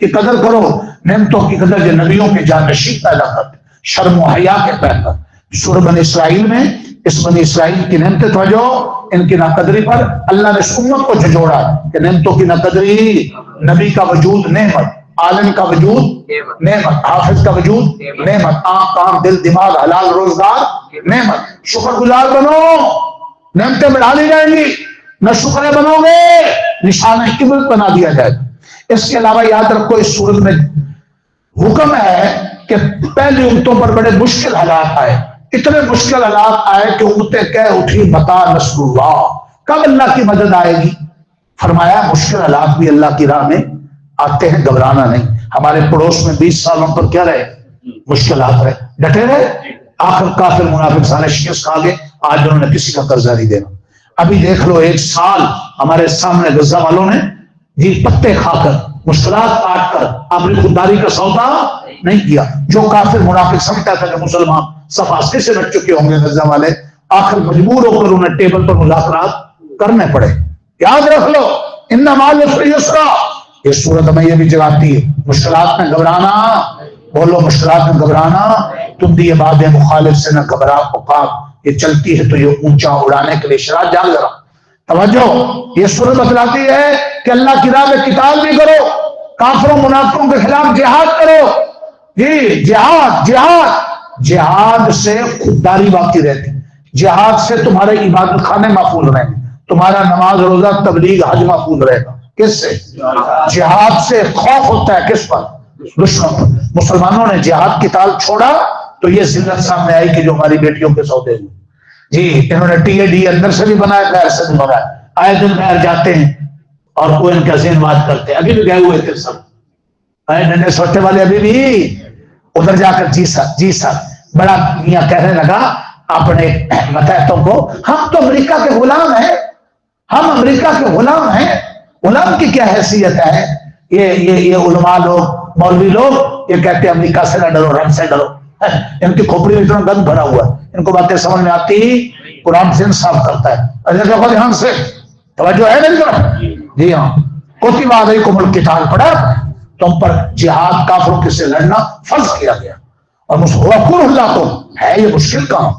کی قدر کرو، نعمتوں کی قدر جو نبیوں کے جانشین پیدا کرتے، شرم و حیا کے پیدا. سورہ بنی اسرائیل میں اس بنی اسرائیل کی نعمتیں توجہ، ان کی ناقدری پر اللہ نے اس امت کو جھجوڑا کہ نعمتوں کی ناقدری، نبی کا وجود نعمت، عالم کا وجود نعمت، حافظ کا وجود نعمت، آنکھ کان دل دماغ حلال روزگار نعمت. شکر گزار بنو، نعمتیں بڑھا لی جائیں گی. نہ شکر بنو گے نشانہ قبلت بنا دیا جائے. اس کے علاوہ یاد رکھو اس صورت میں حکم ہے کہ پہلی امتوں پر بڑے مشکل حالات آئے، اتنے مشکل حالات آئے کہ امتیں کہہ اٹھی متا نصر اللہ، کب اللہ کی مدد آئے گی؟ فرمایا مشکل حالات بھی اللہ کی راہ میں آتے ہیں، گھبرانا نہیں. ہمارے پڑوس میں 20 سالوں پر کیا رہے؟ مشکلات رہے، ڈٹے رہے. آخر کافر منافق سارے شکست کھا گئے. آج انہوں نے کسی کا قرضہ نہیں دینا. ابھی دیکھ لو 1 سال ہمارے سامنے غزہ والوں نے جی پتے کھا کر مشکلات کاٹ کر اپنی خودداری کا سودا نہیں کیا. جو کافر منافق سمجھتا تھا کہ مسلمان صفاقے سے بچ چکے ہوں گے غزہ والے، آخر مجبور ہو کر انہیں ٹیبل پر مذاکرات کرنے پڑے. یاد رکھ لو انما العسر یسرا، یہ صورت ہمیں یہ بھی جگاتی ہے مشکلات میں گھبرانا. بولو مشکلات میں گھبرانا. تم بھی یہ بات مخالف سے نہ گھبرا اوقات یہ چلتی ہے تو یہ اونچا اڑانے کے لیے شراط جان ذرا توجہ. یہ صورت بتلاتی ہے کہ اللہ کی راہ میں قتال بھی کرو، کافروں منافقوں کے خلاف جہاد کرو. جی جہاد جہاد جہاد سے خودداری باقی رہتی، جہاد سے تمہارے عبادت خانے محفوظ رہیں گے، تمہارا نماز روزہ تبلیغ حج محفوظ رہے گا. کس سے؟ جہاد سے. خوف ہوتا ہے کس پر؟ دشمن پر. مسلمانوں نے جہاد قتال چھوڑا تو یہ ذلت سامنے آئی کہ جو ہماری بیٹیوں کے سودے ہوئے جی انہوں نے ٹی اے ڈی اندر سے بھی بنایا غیر سے بھی بنایا. آئے دن باہر جاتے ہیں اور وہ ان کا ذہن بات کرتے ہیں. ابھی بھی گئے ہوئے تھے سب ننے سوچنے والے ابھی بھی ادھر جا کر جی سر بڑا میاں کہنے لگا اپنے متحدوں کو ہم تو امریکہ کے غلام ہیں، ہم امریکہ کے غلام ہیں. غلام کی کیا حیثیت ہے؟ یہ علماء لوگ مولوی لوگ یہ کہتے ہیں امریکہ سے نہ ڈرو رب سے ڈرو. ان کی کھوپڑی میں اتنا گند بھرا ہوا ہے، ان کو باتیں سمجھ میں آتی. قرآن سے انصاف کرتا ہے. اچھا دیکھو دھیان سے توجہ ہے میری طرف. جی ہاں کتب علیکم القتال پڑھا تم پر جہاد کافروں کے سے لڑنا فرض کیا گیا. اور وقر اللہ کو ہے یہ مشکل کام،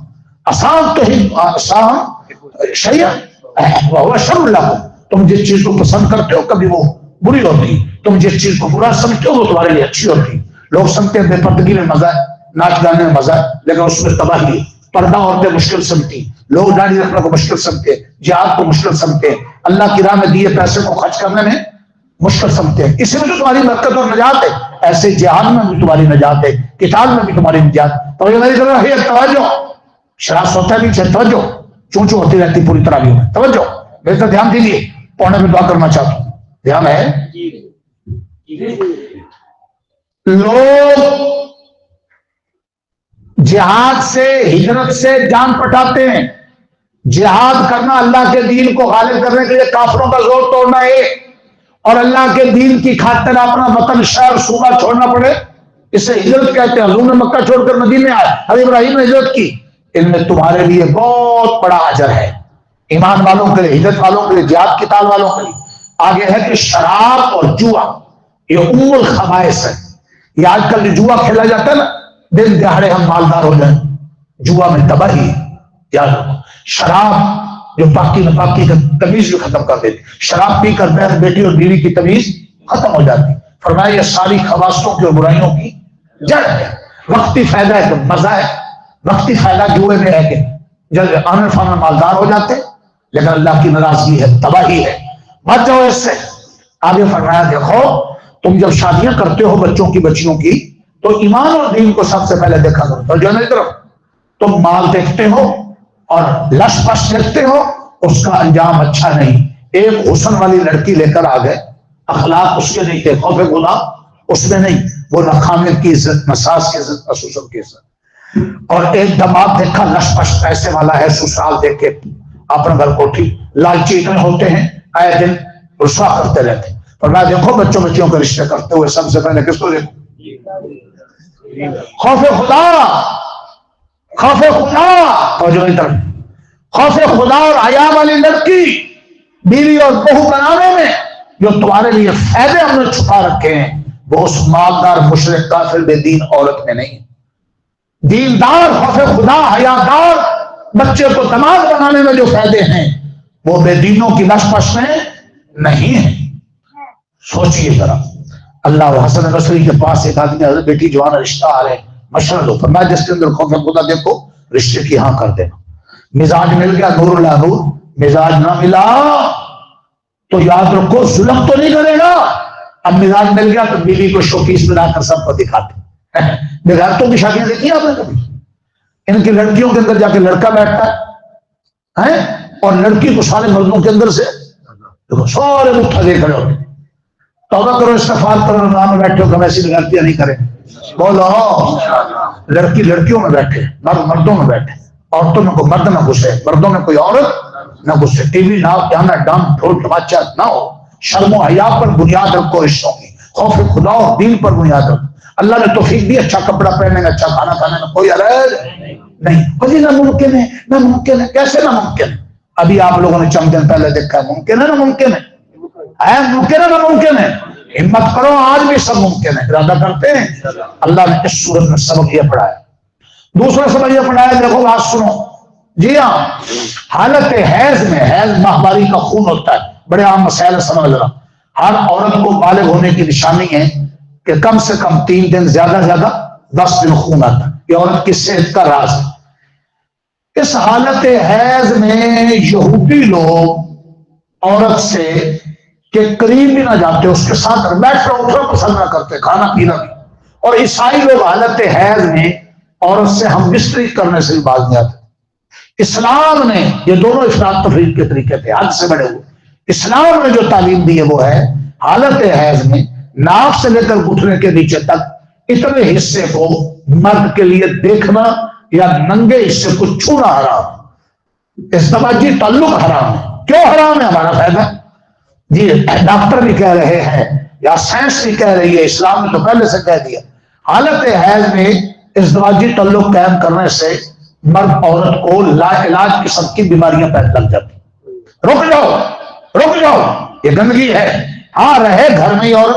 آسان تو ہی آسان شریعت وہ شر اللہ کو. تم جس چیز کو پسند کرتے ہو کبھی وہ بری ہوتی، تم جس چیز کو برا سمجھتے ہو وہ تمہارے لیے اچھی ہوتی. لوگ سمجھتے ہیں بے پردگی میں مزہ ہے، ناچ گانے میں مزہ ہے، لیکن اس میں تباہی ہے. پردہ عورتیں مشکل سمجھتی، لوگ داڑھی رکھنے کو مشکل سمجھتے، جہاد کو مشکل سمجھتے، اللہ کی راہ میں دیے پیسے کو خرچ کرنے میں مشکل سمجھتے ہیں. اسی میں جو تمہاری برکت اور نجات ہے، ایسے جہاد میں بھی تمہاری نجات ہے، قتال میں بھی تمہاری نجات. تو یہ میری طرف ہے توجہ. شراب سوتا بھی توجہ چونچو ہوتی رہتی پوری طرح بھی میں توجہ. میرے طرف دھیان دیجیے، پونے میں دعا کرنا چاہتا ہوں. دھیان ہے. لوگ جہاد سے ہجرت سے جان پٹاتے ہیں. جہاد کرنا اللہ کے دین کو غالب کرنے کے لیے کافروں کا زور توڑنا ہے، اور اللہ کے دین کی خاطر اپنا وطن شہر صوبہ چھوڑنا پڑے اسے ہجرت کہتے ہیں. حضور نے مکہ چھوڑ کر مدینے آئے، حضرت ابراہیم نے ہجرت کی. ان میں تمہارے لیے بہت بڑا اجر ہے، ایمان والوں کے لیے، ہجرت والوں کے لیے، جہاد قتال والوں کے لیے. آگے ہے کہ شراب اور جوا یہ ام الخبائث ہے. یہ آج کل جو جوا کھیلا جاتا ہے نا، دن دہاڑے ہم مالدار ہو جائیں، جوا میں تباہی. یاد رکھو شراب جو پاکی میں پاکی کا تمیز بھی ختم کر دیتی. شراب پی کر بیٹی اور بیوی کی تمیز ختم ہو جاتی. فرمایا یہ ساری خواصوں کی اور برائیوں کی جڑ ہے. وقتی فائدہ ہے تو مزہ ہے، وقتی فائدہ جوئے میں ہے کہ جب آمن فامن مالدار ہو جاتے، لیکن اللہ کی ناراضگی ہے، تباہی ہے. بچ جاؤ اس سے. آگے فرمایا دیکھو تم جب شادیاں کرتے ہو بچوں کی بچیوں کی تو ایمان اور دین کو سب سے پہلے دیکھا کرو. تو جو نہیں طرف تم مال دیکھتے ہو اور لش پش دیکھتے ہو، اس کا انجام اچھا نہیں. ایک حسن والی لڑکی لے کر آ گئے، اخلاق اس کے نہیں تھے، خوف خدا اس میں نہیں، وہ نہ خامر کی عزت، نہ ساس کی عزت، نہ سسر کی عزت. اور ایک دماغ دیکھا لش پش پیسے والا ہے، سسرال دیکھ کے اپنے گھر کوٹھی. لالچی اتنے ہوتے ہیں آئے دن رسوا کرتے رہتے. پر میں دیکھو بچوں بچیوں کے رشتے کرتے ہوئے سب سے پہلے کس کو دیکھو؟ خوف خدا. خوف خدا اور جو طرف خوف خدا اور حیا والی لڑکی بیوی اور بہو بنانے میں جو تمہارے لیے فائدے ہم نے چھپا رکھے ہیں، وہ اس مالدار مشرک کافر بے دین عورت میں نہیں. دیندار خوف خدا حیادار بچے کو دماغ بنانے میں جو فائدے ہیں وہ بے دینوں کی لشپش میں نہیں ہے. سوچئے ذرا. اللہ و حسن بصری کے پاس ایک آدمی حضرت بیٹی جوان رشتہ آ رہے مشورہ دو. فرمایا جس کے اندر خوف خدا دیکھو رشتے کی ہاں کر دینا. مزاج مل گیا نور اللہ نور، مزاج نہ ملا تو یاد رکھو ظلم تو نہیں کرے گا. اب مزاج مل گیا تو بیوی کو شوکیس میں لا کر سب کو دکھاتے. بغیرتوں کی شادیاں دیکھی آپ نے کبھی؟ ان کی لڑکیوں کے اندر جا کے لڑکا بیٹھتا ہے اور لڑکی کو سارے مردوں کے اندر سے دیکھو سارے مٹھا دے کھڑے ہوتے. توبہ کرو استغفار کرو رمضان میں بیٹھے ہو کہ ایسی غلطیاں نہیں کریں. بولو لڑکی لڑکیوں میں بیٹھے مرد مردوں میں بیٹھے. عورتوں میں کوئی مرد نہ گھسے، مردوں میں کوئی عورت نہ گھسے. ٹی وی نہ پیانا ڈام ڈھول تماچا نہ ہو. شرم و حیا پر بنیاد رکھو رشتوں کی. خوف خدا اور دین پر بنیاد رکھو. اللہ نے توفیق دی اچھا کپڑا پہننے میں، اچھا کھانا کھانے میں کوئی حرج نہیں. کبھی ناممکن ہے ناممکن ہے. کیسے ناممکن ہے؟ ابھی آپ لوگوں نے چند دن پہلے دیکھا ہے. ممکن ہے ناممکن ہے؟ ممکن ہے ناممکن ہے؟ ہمت کرو آج بھی سب ممکن ہے. ارادہ کرتے ہیں. اللہ نے اس صورت میں سبق یہ پڑھایا. دوسرا سبق یہ پڑھایا، دیکھو بات سنو. جی ہاں، حالت حیض میں، حیض ماہواری کا خون ہوتا ہے، بڑے عام مسائل سمجھ رہا. ہر عورت کو بالغ ہونے کی نشانی ہے کہ کم سے کم 3 دن، زیادہ زیادہ 10 دن خون آتا ہے. یہ عورت کی صحت کا راز ہے. اس حالت حیض میں یہودی لوگ عورت سے کہ قریب بھی نہ جاتے، اس کے ساتھ بیٹھنا اٹھنا پسند نہ کرتے، کھانا پینا بھی. اور عیسائی لوگ حالت حیض میں عورت سے ہم بستری کرنے سے بھی باز نہیں آتے. اسلام نے یہ دونوں افراد تفریق کے طریقے تھے حد سے بڑے ہوئے. اسلام نے جو تعلیم دی ہے وہ ہے حالت حیض میں ناک سے لے کر گھٹنے کے نیچے تک اتنے حصے کو مرد کے لیے دیکھنا یا ننگے حصے کو چھونا حرام. ازدواجی تعلق حرام ہے. کیوں حرام ہے؟ ہمارا فائدہ. جی ڈاکٹر بھی کہہ رہے ہیں یا سائنس بھی کہہ رہی ہے، اسلام نے تو پہلے سے کہہ دیا حالت حیض میں ازدواجی تعلق قائم کرنے سے مرد عورت کو لا علاج قسم کی بیماریاں پیدا لگ جاتی. رک جاؤ رک جاؤ، یہ گندگی ہے. ہاں رہے گھر میں اور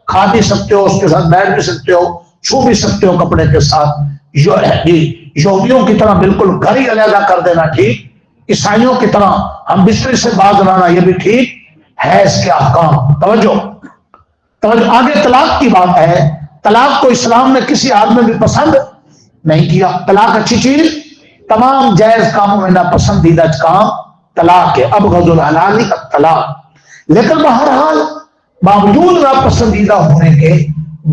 کھا بھی سکتے ہو، اس کے ساتھ بیٹھ بھی سکتے ہو، چھو بھی سکتے ہو کپڑے کے ساتھ. یہودیوں کی طرح بالکل گھر ہی علیحدہ کر دینا ٹھیک. عیسائیوں کی طرح ہم بستری سے باز لانا یہ بھی ٹھیک. حیض کے احکام توجہ توجہ. آگے طلاق کی بات ہے. طلاق کو اسلام نے کسی حال میں بھی پسند نہیں کیا. طلاق اچھی چیز، تمام جائز کاموں میں ناپسندیدہ کام طلاق ہے. ابغض الحلال الطلاق. لیکن بہرحال باوجود ناپسندیدہ ہونے کے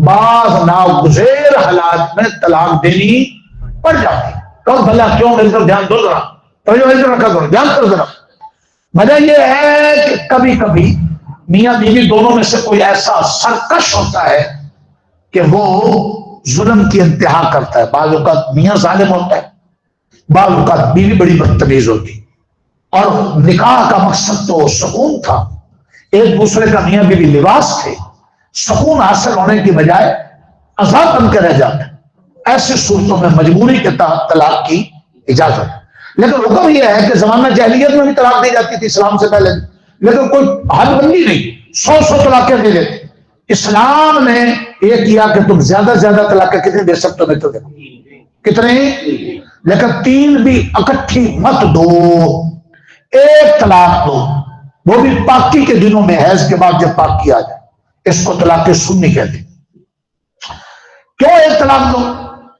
بعض ناگزیر حالات میں طلاق دینی پڑ جاتی. تو بھلا کیوں؟ مل کر دھیان دو ذرا، توجہ رکھا کرو، دھیان کرو ذرا. وجہ یہ ہے کہ کبھی کبھی میاں بیوی دونوں میں سے کوئی ایسا سرکش ہوتا ہے کہ وہ ظلم کی انتہا کرتا ہے. بعض اوقات میاں ظالم ہوتا ہے، بعض اوقات بیوی بڑی بدتمیز ہوتی. اور نکاح کا مقصد تو سکون تھا. ایک دوسرے کا میاں بیوی لباس تھے. سکون حاصل ہونے کی بجائے عذاب بن کے رہ جاتا. ایسی صورتوں میں مجبوری کے تحت طلاق کی اجازت. لیکن حکم یہ ہے کہ زمانہ جاہلیت میں بھی طلاق دی جاتی تھی اسلام سے پہلے، لیکن کوئی حد بندی نہیں. 100 طلاقیں دے دیتے. اسلام نے یہ کیا کہ تم زیادہ سے زیادہ طلاقیں کتنے دے سکتے ہو؟ تو دیکھو کتنے، لیکن 3 بھی اکٹھی مت دو. ایک طلاق دو، وہ بھی پاکی کے دنوں میں، حیض کے بعد جب پاکی آ جائے. اس کو طلاق سنی کہتے. کیوں ایک طلاق دو؟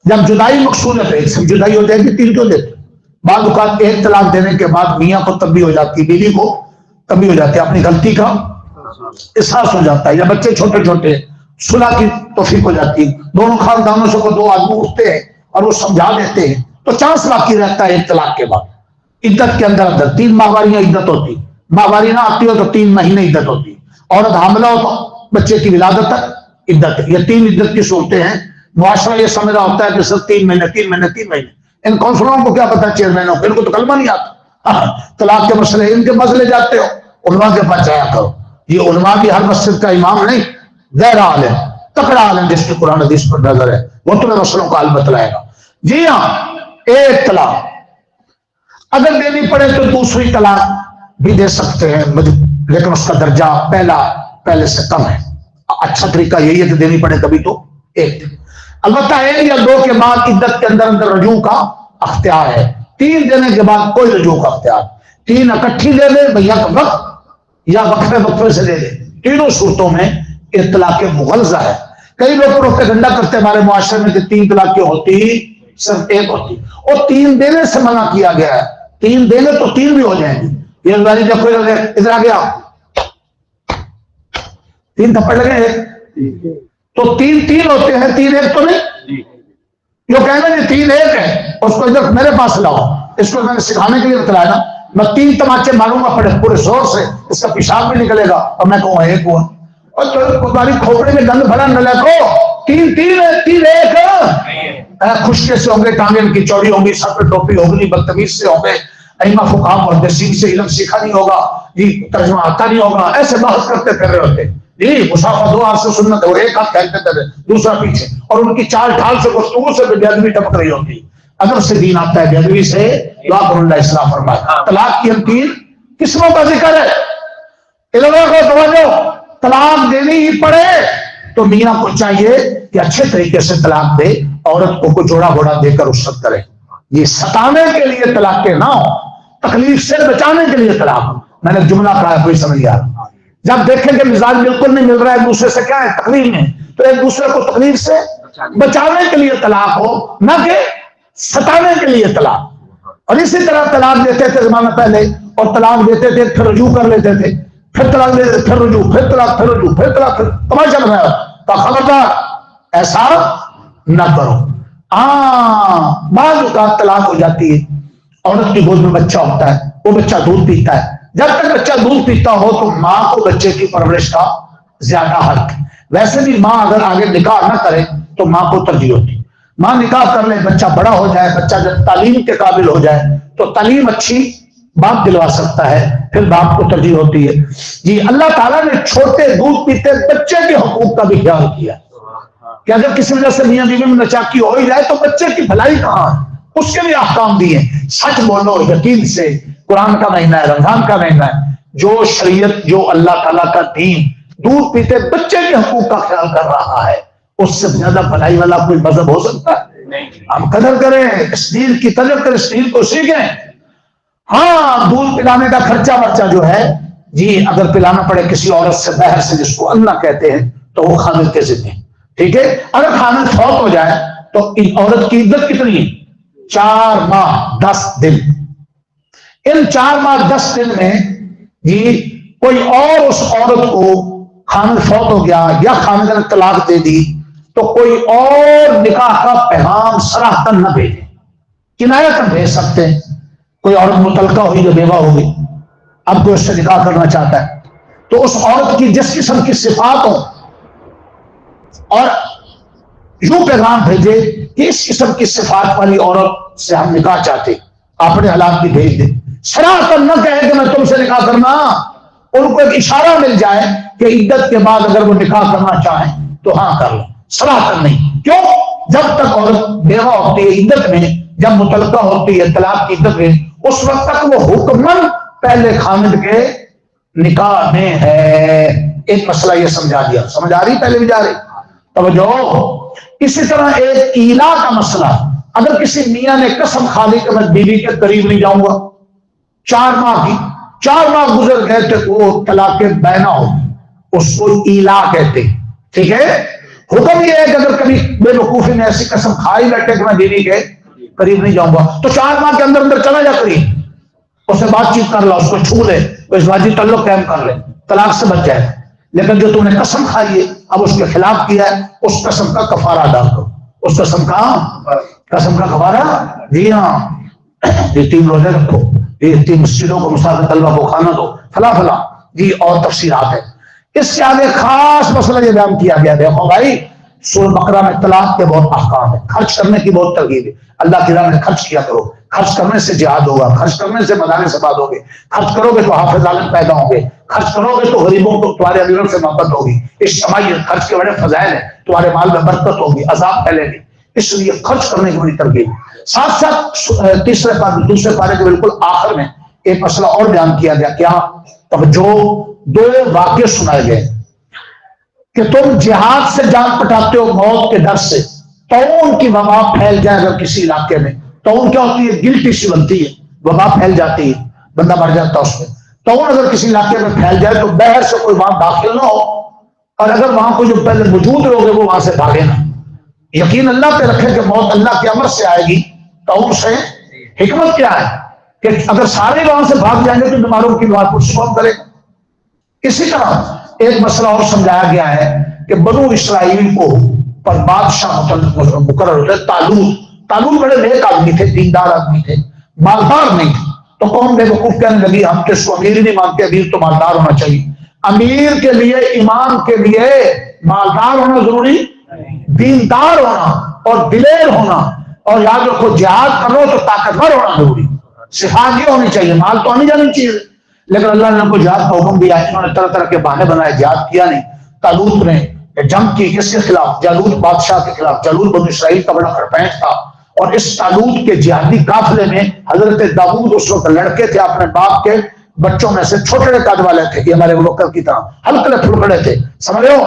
جب جدائی مقصود ہے تو ایک سے جدائی ہو جائے گی، 3 کیوں دیتے؟ بعض اوقات ایک طلاق دینے کے بعد میاں کو تب بھی ہو جاتی، بیوی کو تب بھی ہو جاتی، اپنی غلطی کا احساس ہو جاتا ہے، یا بچے چھوٹے چھوٹے، صلح کی توفیق ہو جاتی. دونوں خاندانوں سے کو 2 آدمی اٹھتے ہیں اور وہ سمجھا دیتے ہیں تو چانس باقی رہتا ہے ایک طلاق کے بعد. عدت کے اندر 3 ماہواریاں عدت ہوتی. ماہواری نہ آتی ہو تو 3 مہینے عدت ہوتی. عورت حاملہ ہو تو بچے کی ولادت تک عدت. یہ 3 عدت کی صورتیں ہیں. معاشرہ یہ سمجھ رہا ہوتا ہے کہ صرف 3 مہینے 3 مہینے 3 مہینے. ان کونسلروں کو کیا پتا چیئرمینوں کو، ان کو تو کلمہ نہیں آتا. طلاق کے مسئلے ان کے مسئلے جاتے ہو، علماء کے پاس جایا کرو. یہ علماء بھی ہر مسجد کا امام نہیں، غیر عالم تکڑا عالم جس کی قرآن حدیث پر نظر ہے وہ تمہیں مسئلوں کا حل بتلائے گا. جی ہاں، ایک طلاق اگر دینی پڑے تو دوسری طلاق بھی دے سکتے ہیں، لیکن اس کا درجہ پہلے سے کم ہے. اچھا طریقہ یہی ہے کہ دینی پڑے کبھی تو ایک دن، البتہ ایک یا دو کے بعد عدت کے اندر اندر رجوع کا اختیار ہے، 3 دینے کے بعد کوئی رجوع کا اختیار، 3 اکٹھی دے دے بھیا وقت یا وقفے وقفے سے دے دے، تینوں صورتوں میں طلاق مغلظہ ہے۔ کئی لوگ پروپیگنڈا کرتے ہیں ہمارے معاشرے میں کہ 3 طلاقیں ہوتی صرف ایک ہوتی، اور 3 دینے سے منع کیا گیا ہے، 3 دینے تو 3 بھی ہو جائیں گے۔ یہ باری جب کوئی ادھر آ گیا 3 تھپڑ لگے تو 3 ہوتے ہیں، 3 ایک تو نہیں، جو کہنا یہ 3 ایک ہے اس کو ادھر میرے پاس لاؤ، اس کو میں نے سکھانے کے لیے بتلایا نا، میں 3 تماچے ماروں گا پورے زور سے، اس کا پیشاب بھی نکلے گا اور میں کہوں ایک ہوا، اور تمہاری کھوپڑے میں گند بھرا نہ لگو، 3 ہے 3 ایک، خشکے سے ہوں گے، ٹانگیں ان کی چوڑی ہوں گی، سر پہ ٹوپی ہوگی، بدتمیز سے ہوں گے، ائمہ فقہا محدثین سے علم سیکھا نہیں ہوگا جی، ترجمہ آتا نہیں ہوگا، ایسے بحث کرتے پھر رہے ہوتے جی، مسافہ 2 ہاتھ سے سنت ہے، وہ ایک ہاتھ پھیلتے تھے دوسرا پیچھے، اور ان کی چال ڈھال سے گفتگو سے بے ادبی ٹپک رہی ہوتی، ادب سے دین آتا ہے، بے ادبی سے دعا کر اللہ اصلاح فرمائے۔ طلاق کی ہم 3 قسموں کا ذکر ہے، علماء کو توجہ، طلاق دینی ہی پڑے تو میاں کو چاہیے کہ اچھے طریقے سے طلاق دے، عورت کو کوئی جوڑا گھوڑا دے کر رخصت کرے، یہ ستانے کے لیے طلاقیں نہ ہو، تکلیف سے بچانے کے لیے طلاق۔ میں نے جملہ کہا ہے کوئی سمجھ گیا، جب دیکھیں کہ مزاج بالکل نہیں مل رہا ہے ایک دوسرے سے، کیا ہے تکلیف میں، تو ایک دوسرے کو تکلیف سے بچانے کے لیے طلاق ہو، نہ کہ ستانے کے لیے طلاق۔ اور اسی طرح طلاق دیتے تھے زمانہ پہلے، اور طلاق دیتے تھے پھر رجوع کر لیتے تھے، پھر طلاق دیتے تھے پھر رجوع، پھر طلاق، پھر رجوع، پھر طلاق، پھر تماشا چل رہا ہے، تو خبردار ایسا نہ کرو۔ ہاں بعض اوقات طلاق ہو جاتی ہے، عورت کی گود میں بچہ ہوتا ہے، وہ بچہ دودھ پیتا ہے، جب تک بچہ دودھ پیتا ہو تو ماں کو بچے کی پرورش کا زیادہ حق ہے۔ ویسے بھی ماں اگر آگے نکاح نہ کرے تو ماں کو ترجیح ہوتی، ماں نکاح کر لے، بچہ بڑا ہو جائے، بچہ جب تعلیم کے قابل ہو جائے تو تعلیم اچھی باپ دلوا سکتا ہے، پھر باپ کو ترجیح ہوتی ہے جی۔ اللہ تعالیٰ نے چھوٹے دودھ پیتے بچے کے حقوق کا بھی خیال کیا کہ اگر کسی وجہ سے میاں بیوی میں نچاکی ہو ہی جائے تو بچے کی بھلائی کہاں ہے، اس کے لیے احکام دیے، سچ بولو یقین سے، قرآن کا مہینہ ہے، رمضان کا مہینہ ہے، جو شریعت، جو اللہ تعالیٰ کا دین دودھ پیتے بچے کے حقوق کا خیال کر رہا ہے، اس سے زیادہ بھلائی والا کوئی مذہب ہو سکتا ہے؟ ہم قدر کریں اس دین کی، قدر کریں اس دین کو سیکھیں۔ ہاں دودھ پلانے کا خرچہ ورچہ جو ہے جی، اگر پلانا پڑے کسی عورت سے بہر سے، جس کو اللہ کہتے ہیں، تو وہ خامد کے ذمہ، ٹھیک ہے۔ اگر خامد فوت ہو جائے تو عورت کی عدت کتنی ہے؟ 4 ماہ 10 دن۔ ان 4 ماہ 10 دن میں جی کوئی اور اس عورت کو خامد فوت ہو گیا یا خامد نے طلاق دے دی تو کوئی اور نکاح کا پیغام صراحتاً نہ بھیجے، کنایتاً بھیج سکتے ہیں۔ کوئی عورت متعلقہ ہوئی جو بیوہ ہوگی، اب کوئی اس سے نکاح کرنا چاہتا ہے تو اس عورت کی جس قسم کی صفات ہو، اور یوں پیغام بھیجے کہ اس قسم کی صفات والی عورت سے ہم نکاح چاہتے، اپنے حالات بھی بھیج دیں، صراحتاً نہ کہے کہ میں تم سے نکاح کرنا، ان کو ایک اشارہ مل جائے کہ عدت کے بعد اگر وہ نکاح کرنا چاہیں تو ہاں کر لیں، صراحتاً نہیں۔ کیوں؟ جب تک عورت بیوہ ہوتی ہے عدت میں، جب متعلقہ ہوتی ہے طلاق کی عدت میں، اس وقت تک وہ حکماً پہلے خامد کے نکاح میں ہے۔ ایک مسئلہ یہ سمجھا دیا، سمجھ آ رہی؟ پہلے بھی جا رہی توجہ۔ اسی طرح ایک ایلا کا مسئلہ، اگر کسی میاں نے قسم کھا لی کہ میں بیوی کے قریب نہیں جاؤں گا، 4 ماہ کی، 4 ماہ گزر گئے تو وہ طلاق بینہ ہو، اس کو ایلا کہتے، ٹھیک ہے۔ حکم یہ ہے کہ اگر کبھی بے وقوفی میں ایسی قسم کھائی بیٹھے کہ میں بیوی کے قریب نہیں جاؤں گا تو 4 ماہ کے اندر اندر چلا جا قریب، اس سے بات چیت کر لا، اس کو چھو لے، ازدواجی تعلق قائم کر لے، طلاق سے بچ جائے۔ لیکن جو تم نے قسم کھائی ہے، اب اس کے خلاف کیا ہے، اس قسم کا کفارہ ادا کرو، اس قسم کا کفارہ، جی ہاں، یہ 3 روزے رکھو، یہ 3 مسجدوں کو مسافر طلبہ کو کھانا دو، فلاں فلاں جی، اور تفصیلات ہے۔ اس سے آگے خاص مسئلہ یہ بیان کیا گیا، دیکھو بھائی سورہ بقرہ میں طلاق کے بہت احکام ہے، خرچ کرنے کی بہت ترغیب ہے، اللہ کی راہ میں خرچ کیا کرو، خرچ کرنے سے جہاد ہوگا، خرچ کرنے سے مدانے سے بات ہوگی، خرچ کرو گے تو حافظ عالم پیدا ہوں گے، خرچ کرو گے تو غریبوں کو تمہارے امیروں سے محبت ہوگی، اجتماعی خرچ کے بڑے فضائل ہیں، تمہارے مال میں برکت ہوگی، عذاب پھیلے گی، اس لیے خرچ کرنے کی بڑی ترغیب۔ ساتھ ساتھ دوسرے پارے کے بالکل آخر میں ایک مسئلہ اور بیان کیا گیا، کیا توجہ، 2 واقعے سنائے گئے، کہ تم جہاد سے جان پٹاتے ہو موت کے ڈر سے، طاعون کی وبا پھیل جائے اگر کسی علاقے میں، طاعون کیا ہوتی ہے؟ گلٹی سی بنتی ہے، وبا پھیل جاتی ہے، بندہ مر جاتا ہے اس میں۔ طاعون اگر کسی علاقے میں پھیل جائے تو باہر سے کوئی وہاں داخل نہ ہو، اور اگر وہاں کو جو پہلے موجود لوگ ہیں وہ وہاں سے بھاگے نا، یقین اللہ پہ رکھے کہ موت اللہ کے امر سے آئے گی۔ طاعون سے حکمت کیا ہے کہ اگر سارے وہاں سے بھاگ جائیں گے تو بیماروں کی پرسی کون کرے گا؟ اسی طرح ایک مسئلہ اور سمجھایا گیا ہے کہ بنو اسرائیل کو پر بادشاہ مقرر ہوتے طالوت بڑے نیک آدمی تھے، دیندار آدمی تھے، مالدار نہیں تھے، تو قوم بے وقوف کہنے لگی ہم تو اس کو امیر ہی نہیں مانتے، امیر تو مالدار ہونا چاہیے۔ امیر کے لیے، امام کے لیے مالدار ہونا ضروری، دیندار ہونا اور دلیر ہونا، اور یاد رکھو جہاد کرو تو طاقتور ہونا ضروری، صفات یہ ہونی چاہیے، مال تو آنی جانی چاہیے۔ لیکن اللہ نے ان کو جہاد کا حکم دیا، انہوں نے طرح طرح کے بہانے بنائے، جہاد کیا نہیں۔ طالوت نے جنگ کی کس کے خلاف؟ جالوت بادشاہ کے خلاف۔ جالوت بنو اسرائیل کا بڑا خرپینچ تھا، اور اس طالوت کے جہادی قافلے میں حضرت داؤد اس وقت لڑکے تھے، اپنے باپ کے بچوں میں سے چھوٹے قد والے تھے، یہ ہمارے نوکر کی طرح ہلکے پھلکڑے تھے، سمجھ رہے ہو؟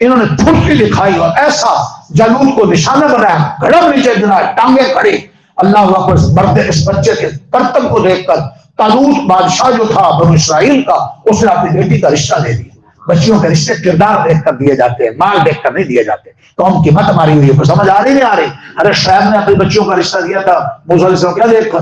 انہوں نے پھٹکی دکھائی اور ایسا جالوت کو نشانہ بنایا، گھڑم نیچے گرا، ٹانگیں کھڑی۔ اللہ اکبر! مرد اس بچے کے کرتب کو دیکھ کر طالوت بادشاہ جو تھا بنو اسرائیل کا، اس نے اپنی بیٹی کا رشتہ دے دیا۔ بچیوں کے رشتے کردار دیکھ کر دیے جاتے ہیں، مال دیکھ کر نہیں دیے جاتے۔ قوم کی مت ماری ہوئی ہے، سمجھ آ رہی نہیں آ رہی؟ ارے شعیب نے اپنی بچیوں کا رشتہ دیا تھا موسیٰ علیہ السلام، کیا دیکھ کر؟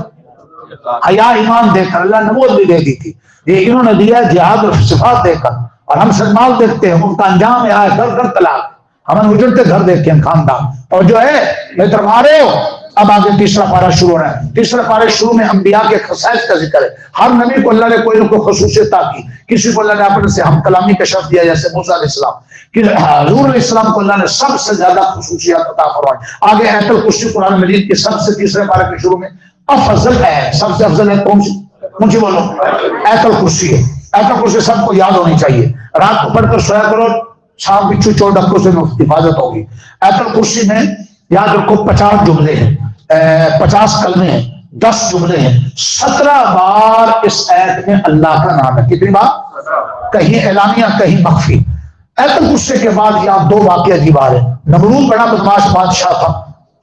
حیا ایمان دیکھ کر، اللہ نبوت بھی دے دی تھی۔ یہ انہوں نے دیا جہاد اور صفات دیکھ کر، اور ہم سلمان دیکھتے ہیں ان کا انجام ہے گھر گھر طلاق، ہمیں اجڑتے گھر دیکھتے ہیں خاندان، اور جو ہے بہتر مارے ہو۔ اب آگے تیسرا پارہ شروع ہو رہا ہے۔ تیسرا پارہ شروع میں انبیاء کے خصائص کا ذکر ہے۔ ہر نبی کو اللہ نے کوئی نہ کوئی خصوصیت کی، کسی کو اللہ نے اپنے سے ہم کلامی کا شرف دیا، جیسے موسیٰ علیہ السلام، کہ حضور علیہ السلام کو اللہ نے سب سے زیادہ خصوصیات عطا فرمائی۔ آگے آیت الکرسی قرآن مجید کے سب سے تیسرے پارے کے شروع میں افضل ہے، سب سے افضل ہے کون سی بولو؟ آیت الکرسی ہے۔ آیت الکرسی سب کو یاد ہونی چاہیے، رات کو پڑھ کر سویا کرو، شام بچھو چور ڈکوں سے حفاظت ہوگی۔ آیت الکرسی میں یاد رکھو 50 جملے ہیں، 50 کلمے ہیں، 10 جملے ہیں، 17 بار اس آیت میں اللہ کا نام ہے۔ کتنی بار؟ کہیں اعلانیہ کہیں مخفی۔ آیت الکرسی کے بعد یہاں 2 واقعہ عجیب آ رہے ہیں۔ نمرود بڑا بدماش بادشاہ تھا،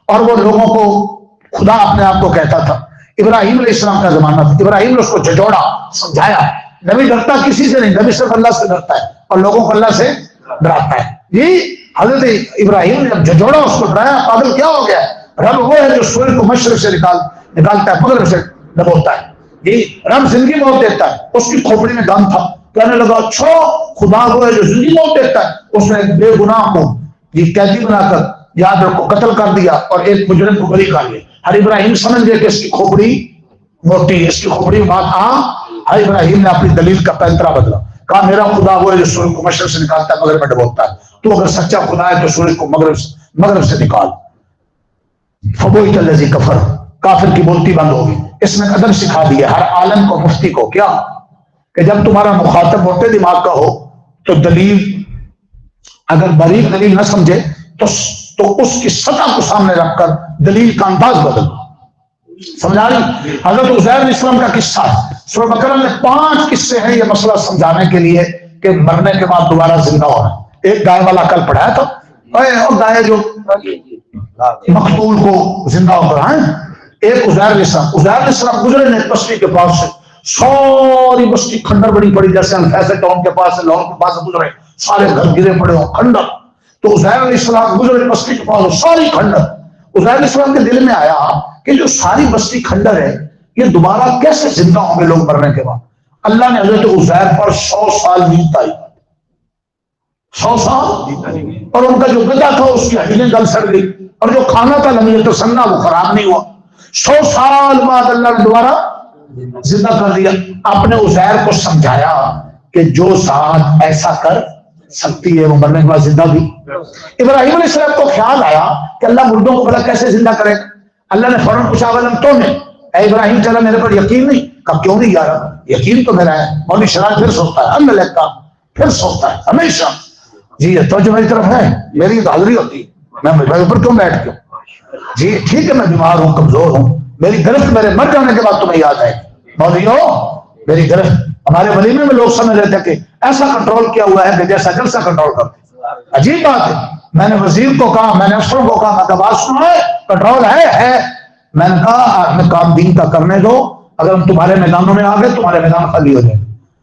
اور وہ لوگوں کو خدا اپنے آپ کو کہتا تھا۔ ابراہیم علیہ السلام کا زمانہ تھا، ابراہیم نے اس کو جھجوڑا، سمجھایا۔ نبی ڈرتا کسی سے نہیں، نبی صرف اللہ سے ڈرتا ہے اور لوگوں کو اللہ سے ڈراتا ہے۔ جی حضرت ابراہیم نے جب جھجوڑا، اس کو ڈرایا، پاگل کیا ہو گیا ہے؟ رب وہ ہے جو سورج کو مشرق سے نکالتا ہے، مغرب سے ڈبوتا ہے۔ جی رب زندگی موت دیتا ہے۔ اس کی کھوپڑی میں دم تھا، کہنے لگا اچھا خدا وہ ہے جو زندگی موت دیتا ہے۔ اس نے ایک بے گناہ کو قیدی بنا کر یاد رکھو قتل کر دیا، اور ایک مجرم کو بری کر لیا۔ ہر ابراہیم سمجھ گئے کہ اس کی کھوپڑی موٹی ہے، اس کی کھوپڑی میں بات ہر ابراہیم نے اپنی دلیل کا پینترا بدلا، کہا میرا خدا وہ ہے جو سورج کو مشرق سے نکالتا ہے، مغرب میں ڈبوتا ہے۔ تو اگر سچا خدا ہے تو سورج کو مغرب سے نکال۔ فبوئت الذی کفر، کافر کی بولتی بند ہوگی۔ اس نے ادب سکھا دیا ہر عالم کو، مفتی کو، کیا کہ جب تمہارا مخاطب موٹے دماغ کا ہو تو دلیل اگر باریک دلیل نہ سمجھے تو اس کی سطح کو سامنے رکھ کر دلیل کا انداز بدل۔ سمجھا رہی؟ حضرت عزیر علیہ السلام کا قصہ ہے، سورہ بقرہ میں 5 قصے ہیں یہ مسئلہ سمجھانے کے لیے کہ مرنے کے بعد دوبارہ زندہ ہونا۔ ایک گائے والا کل پڑھایا تھا، اور گائے جو مقتول کو زندہ ہو کر آئے۔ ایک عزیر علیہ السلام گزرے نے بستی کے پاس سے، ساری بستی کھنڈر بڑی پڑی، جیسے ہم فیصل ٹاؤن کے پاس سے، لاہور کے پاس سے گزرے، سارے گھر گرے پڑے ہوں کھنڈر۔ تو عزیر علیہ السلام گزرے بستی کے پاس، ساری کھنڈر۔ عزیر علیہ السلام کے دل میں آیا کہ جو ساری بستی کھنڈر ہے یہ دوبارہ کیسے زندہ ہوں گے لوگ مرنے کے بعد؟ اللہ نے حضرت عزیر پر 100 سال نیند آئی، 100 سال، اور ان کا جو گدا تھا اس کی ہڈیاں گل سڑ گئی، اور جو کھانا تھا لم یتسنہ وہ خراب نہیں ہوا۔ 100 سال بعد اللہ نے دوبارہ زندہ کر دیا۔ اپنے عزیر کو سمجھایا کہ جو ذات ایسا کر سکتی ہے وہ مرنے کے بعد زندہ بھی۔ ابراہیم علیہ السلام کو خیال آیا کہ اللہ مردوں کو بھلا کیسے زندہ کرے گا؟ اللہ نے فوراً پوچھا ولم تؤمن، اے ابراہیم چلا میرے پر یقین نہیں؟ کہا کیوں نہیں یار، یقین تو میرا ہے۔ مولوی شرائط پھر سوچتا ہے، اللہ لکھا پھر سوچتا ہے ہمیشہ، جی توجہ میری طرف ہے، میری تو حاضری ہوتی ہے، میں میرے اوپر کیوں بیٹھ کے؟ جی ٹھیک ہے میں بیمار ہوں، کمزور ہوں، میری گرفت میرے مر جانے کے بعد تمہیں یاد ہے مولویو میری گرفت۔ ہمارے ولیمے میں لوگ سمجھ رہے تھے کہ ایسا کنٹرول کیا ہوا ہے کہ جیسا جلسہ کنٹرول کرتے، عجیب بات ہے. میں نے وزیر کو کہا, میں نے افسروں کو کہا, میں بات سنو ہے, پیٹرول ہے. میں نے کہا ہمیں کام دین کا کرنے دو, اگر ہم تمہارے میدانوں میں آ گئے تمہارے میدان خالی ہو جائے.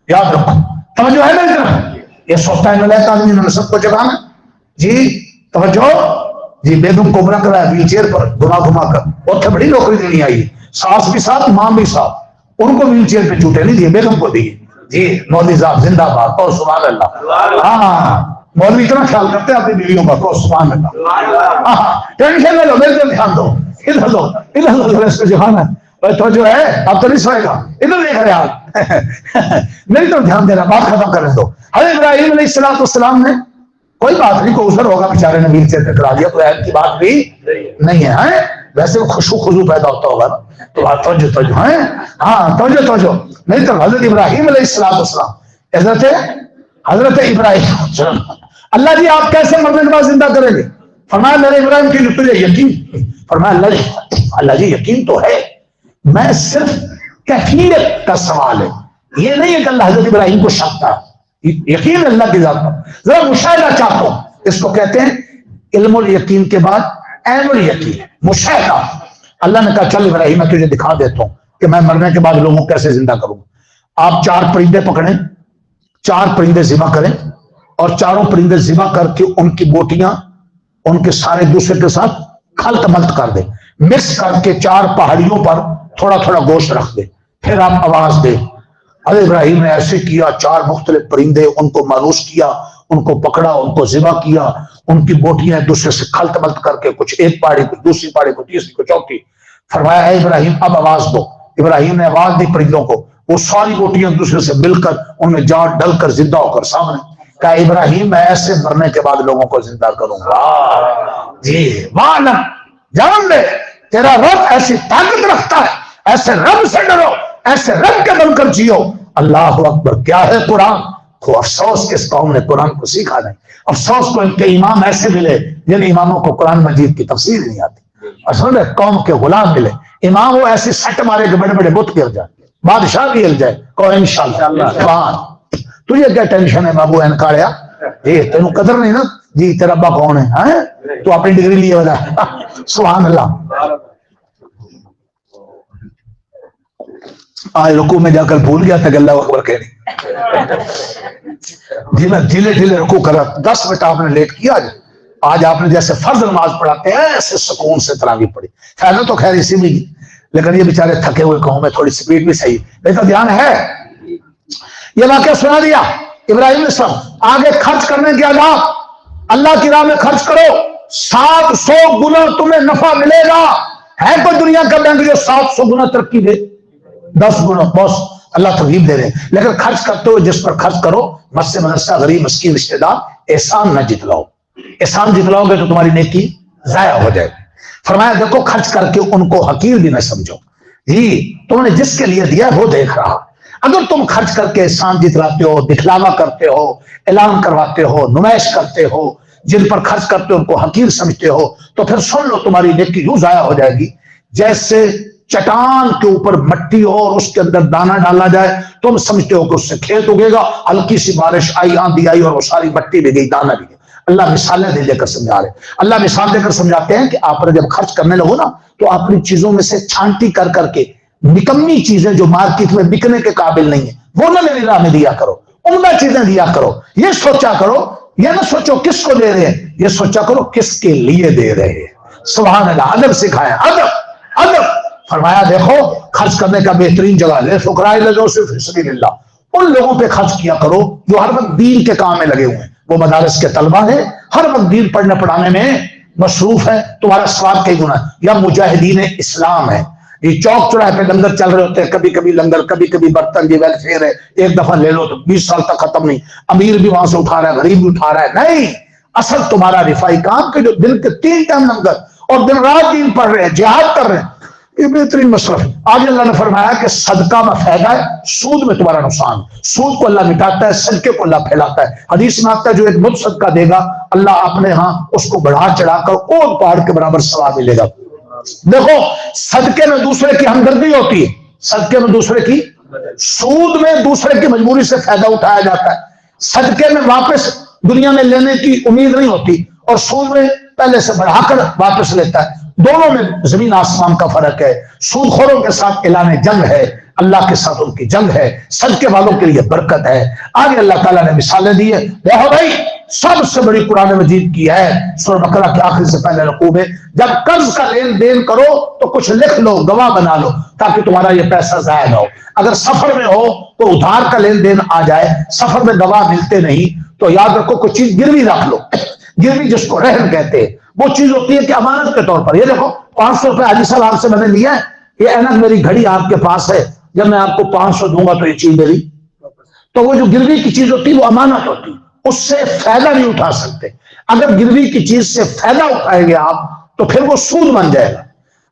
یاد رکھو, توجہ ہے میری طرف. یہ سوچتا ہے ملائک آدمی انہوں نے سب کو جگانا. جی توجہ. جی بیگم کو عمرہ کرایا ویل چیئر پر گھما گھما کر, اتنے بڑی نوکری دینی آئی, ساس بھی ساتھ ماں بھی ساتھ, ان کو ویل چیئر پہ جھوٹے نہیں دیے, بیگم کو دیے. جی مولوی صاحب زندہ باد, اور سبحان اللہ. ہاں مولوی اتنا خیال کرتے ہیں اپنی بیویوں کا, تو سبحان اللہ. ہاں ٹینشن لے لو, میرے پہ دھیان دو, ادھر دو ادھر دو, اس کو جہانا تو جو ہے اب تو نہیں سوئے گا, ادھر دیکھ رہے آپ, میری طرف دھیان دینا, بات ختم کرنے دو. حضرت ابراہیم علیہ السلام نے کوئی بات نہیں, کوئی عذر ہوگا بیچارے نے ویل چیئر پہ کرا دیا, کوئی عیب کی بات بھی نہیں ہے. ویسے خوشو خضو پیدا ہوتا ہوگا تو بات توجہ ہے. ہاں توجہ نہیں تو حضرت ابراہیم علیہ السلام, حضرت ابراہیم, اللہ جی آپ کیسے مرنے کے بعد زندہ کریں گے؟ فرمایا میرے ابراہیم کی تجھے یقین. فرمایا اللہ جی یقین تو ہے, میں صرف کیفیت کا سوال ہے, یہ نہیں ہے کہ اللہ حضرت ابراہیم کو شک تھا, یقین اللہ کی ذات پر ذرا مشاہدہ چاہتا ہوں. اس کو کہتے ہیں علم الیقین کے بعد عین الیقین, مشاہدہ. اللہ نے کہا چل ابراہیم میں تجھے دکھا دیتا ہوں کہ میں مرنے کے بعد لوگوں کو کیسے زندہ کروں. آپ 4 پرندے پکڑیں, 4 پرندے ذبح کریں, اور چاروں پرندے ذبح کر کے ان کی بوٹیاں ان کے سارے دوسرے کے ساتھ کھلت ملت کر دیں, مکس کر کے 4 پہاڑیوں پر تھوڑا تھوڑا گوشت رکھ دیں, پھر آپ آواز دیں. حضرت ابراہیم نے ایسے کیا, 4 مختلف پرندے, ان کو مانوس کیا, ان کو پکڑا, ان کو ذبح کیا, ان کی بوٹیاں ایک دوسرے سے کھلت ملت کر کے کچھ ایک پہاڑی کو دوسری پہاڑی کو تیسری کو چوتھی. فرمایا اے ابراہیم اب آواز دو. ابراہیم نے آواز دی پرندوں کو, وہ ساری بوٹیاں دوسرے سے مل کر ان میں جان ڈل کر زندہ ہو کر سامنے. کہا ابراہیم میں ایسے مرنے کے بعد لوگوں کو زندہ کروں گا. جی وعلم, جان لے تیرا رب ایسی طاقت رکھتا ہے, ایسے رب سے ڈرو, ایسے رب کے بن کر جیو. اللہ اکبر. کیا ہے قرآن کو, افسوس کس قوم نے قرآن کو سیکھا نہیں. افسوس کو ان کے امام ایسے ملے جن اماموں کو قرآن مجید کی تفسیر نہیں آتی. اصل میں قوم کے غلام ملے, امام وہ ایسے سٹ مارے کہ بڑے بڑے بت گر جائے, بادشاہ بھی ہل جائے, کو انشاءاللہ. تجھے کیا ٹینشن ہے بابو انکاریا, جی تینوں قدر نہیں نا, جی تیرا ابا کون ہے, تو اپنی ڈگری لیے بتا. سبحان اللہ. آج رکوع میں جا کر بھول گیا تھا کہ اللہ اکبر کہنے, ڈھیلے ڈھیلے رکوع کرا, 10 منٹ آپ نے لیٹ کیا. آج آپ نے جیسے فرض نماز پڑھاتے ہیں ایسے سکون سے تراویح پڑھی. فائدہ تو خیر اسی میں, لیکن یہ بیچارے تھکے ہوئے قوم میں تھوڑی سپیڈ بھی صحیح, لیکن دھیان ہے. یہ واقعہ سنا دیا ابراہیم نے سب. آگے خرچ کرنے کی آداب, اللہ کی راہ میں خرچ کرو, 700 گنا تمہیں نفع ملے گا. ہے کوئی دنیا کا بینک جو 700 گنا ترقی دے؟ 10 گنا بس اللہ ترغیب دے رہے ہیں. لیکن خرچ کرتے ہو جس پر خرچ کرو, مسجد مدرسہ غریب مسکین رشتہ دار, احسان نہ جتلاؤ. احسان جتلاؤ گے تو تمہاری نیکی ضائع ہو جائے. فرمایا دیکھو خرچ کر کے ان کو حقیر بھی نہ سمجھو, جی تم نے جس کے لیے دیا وہ دیکھ رہا. اگر تم خرچ کر کے احسان جتلاتے ہو, دکھلاوا کرتے ہو, اعلان کرواتے ہو, نمائش کرتے ہو, جن پر خرچ کرتے ہو ان کو حقیر سمجھتے ہو, تو پھر سن لو تمہاری نیکی یوں ضائع ہو جائے گی جیسے چٹان کے اوپر مٹی ہو اور اس کے اندر دانا ڈالا جائے. تم سمجھتے ہو کہ اس سے کھیت اگے گا, ہلکی سی بارش آئی, آندھی آئی اور وہ ساری مٹی بھی گئی, دانا بھی گیا. اللہ مثالیں دے کر سمجھا رہے. اللہ مثال دے کر سمجھاتے ہیں کہ آپ جب خرچ کرنے لگو نا تو اپنی چیزوں میں سے چھانٹی کر کر کے نکمی چیزیں جو مارکیٹ میں بکنے کے قابل نہیں ہیں وہ نہ میری راہ میں دیا کرو, عمدہ چیزیں دیا کرو. یہ سوچا کرو, یہ نہ سوچو کس کو دے رہے ہیں, یہ سوچا کرو کس کے لیے دے رہے ہیں. سبحان اللہ. ادب سکھایا, ادب ادب. فرمایا دیکھو خرچ کرنے کا بہترین جگہ لے فقراء فی سبیل اللہ, ان لوگوں پہ خرچ کیا کرو جو ہر وقت دین کے کام میں لگے ہوئے ہیں. وہ مدارس کے طلبہ ہیں, ہر وقت دین پڑھنے پڑھانے میں مصروف ہے, تمہارا ثواب کئی گنا. یا مجاہدین اسلام ہے, یہ چوک چوراہے پہ لنگر چل رہے ہوتے ہیں, کبھی کبھی لنگر کبھی کبھی برتن, یہ ویلفیئر ہے, ایک دفعہ لے لو تو 20 سال تک ختم نہیں. امیر بھی وہاں سے اٹھا رہا ہے, غریب بھی اٹھا رہا ہے. نہیں, اصل تمہارا رفائی کام کہ جو دن کے 3 ٹائم لنگر اور دن رات دین پڑھ رہے ہیں, جہاد کر رہے ہیں, یہ بہترین مصرف ہے. آج اللہ نے فرمایا کہ صدقہ میں فائدہ ہے, سود میں تمہارا نقصان. سود کو اللہ مٹاتا ہے, صدقے کو اللہ پھیلاتا ہے. حدیث میں آتا ہے جو ایک مد صدقہ دے گا اللہ اپنے ہاں اس کو بڑھا چڑھا کر اور پہاڑ کے برابر ثواب ملے گا. دیکھو صدقے میں دوسرے کی ہمدردی ہوتی ہے, صدقے میں دوسرے کی, سود میں دوسرے کی مجبوری سے فائدہ اٹھایا جاتا ہے, صدقے میں واپس دنیا میں لینے کی امید نہیں ہوتی اور سود میں پہلے سے بڑھا کر واپس لیتا ہے. دونوں میں زمین آسمان کا فرق ہے. سود خوروں کے ساتھ اعلان جنگ ہے, اللہ کے ساتھ ان کی جنگ ہے. صدقے والوں کے لیے برکت ہے. آگے اللہ تعالیٰ نے مثالیں دی ہے. دیکھو بھائی, سب سے بڑی قرآن مجید کی ہے سورہ بقرہ کے آخر سے پہلے رکوع میں, جب قرض کا لین دین کرو تو کچھ لکھ لو, گواہ بنا لو, تاکہ تمہارا یہ پیسہ ضائع نہ ہو. اگر سفر میں ہو تو ادھار کا لین دین آ جائے, سفر میں گواہ ملتے نہیں, تو یاد رکھو کچھ چیز گروی رکھ لو. گروی جس کو رہن کہتے ہیں, وہ چیز ہوتی ہے کہ امانت کے طور پر. یہ دیکھو 500 روپے حاجی صاحب آپ سے میں نے لیا ہے, یہ اینک میری گھڑی آپ کے پاس ہے, جب میں آپ کو 500 دوں گا تو یہ چیز میری, تو وہ جو گروی کی چیز ہوتی ہے وہ امانت ہوتی ہے, اس سے فائدہ نہیں اٹھا سکتے. اگر گروی کی چیز سے فائدہ اٹھائیں گے آپ تو پھر وہ سود بن جائے گا.